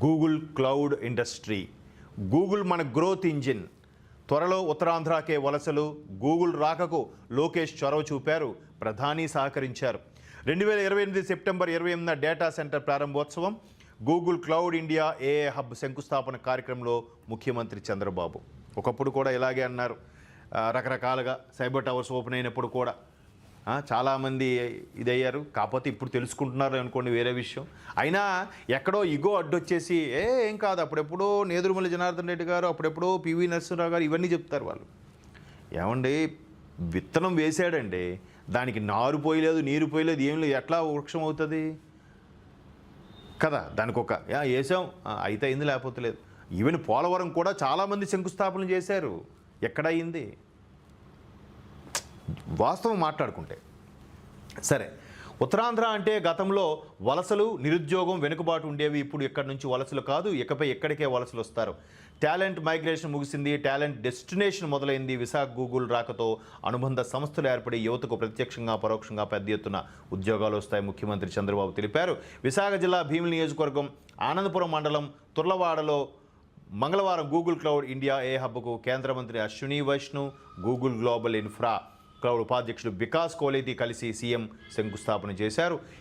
Google cloud industry. Google మన growth engine. త్వరలో ఉత్తరాంధ్రకే వలసలు. గూగుల్ రాకకు లోకేష్ చొరవ చూపారు, ప్రధాని సహకరించారు. 2028 సెప్టెంబర్ 28న డేటా సెంటర్ ప్రారంభోత్సవం. గూగుల్ క్లౌడ్ ఇండియా ఏఏ హబ్ శంకుస్థాపన కార్యక్రమంలో ముఖ్యమంత్రి చంద్రబాబు. ఒకప్పుడు కూడా ఇలాగే అన్నారు, రకరకాలుగా సైబర్ టవర్స్ ఓపెన్ అయినప్పుడు కూడా చాలామంది ఇదయ్యారు. కాకపోతే ఇప్పుడు తెలుసుకుంటున్నారు అనుకోండి, వేరే విషయం. అయినా ఎక్కడో ఇగో అడ్డొచ్చేసి ఏం కాదు, అప్పుడెప్పుడో నేదురుమల్లి జనార్దన్ రెడ్డి గారు, అప్పుడెప్పుడో పివి నరసింహరావు గారు ఇవన్నీ చెప్తారు వాళ్ళు. ఏమండి, విత్తనం వేసాడండి, దానికి నారు పోయలేదు, నీరు పోయలేదు, ఏం లేదు, ఎట్లా వృక్షం అవుతుంది కదా? దానికి ఒక వేసాం అయితే అయింది, లేకపోతే లేదు. ఈవెన్ పోలవరం కూడా చాలామంది శంకుస్థాపనలు చేశారు, ఎక్కడయింది? వాస్తవం మాట్లాడుకుంటే సరే. ఉత్తరాంధ్ర అంటే గతంలో వలసలు, నిరుద్యోగం, వెనుకబాటు ఉండేవి. ఇప్పుడు ఇక్కడి నుంచి వలసలు కాదు, ఇకపై ఎక్కడికే వలసలు వస్తారు. టాలెంట్ మైగ్రేషన్ ముగిసింది, టాలెంట్ డెస్టినేషన్ మొదలైంది. విశాఖ గూగుల్ రాకతో అనుబంధ సంస్థలు ఏర్పడి యువతకు ప్రత్యక్షంగా పరోక్షంగా పెద్ద ఎత్తున ఉద్యోగాలు వస్తాయి ముఖ్యమంత్రి చంద్రబాబు తెలిపారు. విశాఖ జిల్లా భీమిలి నియోజకవర్గం ఆనందపురం మండలం తుర్లవాడలో మంగళవారం గూగుల్ క్లౌడ్ ఇండియా ఏ హబ్కు కేంద్ర మంత్రి Ashwini Vaishnaw, Google global infra cloud ఉపాధ్యక్షుడు వికాస్ కోలేతి కలిసి సీఎం శంకుస్థాపన చేశారు.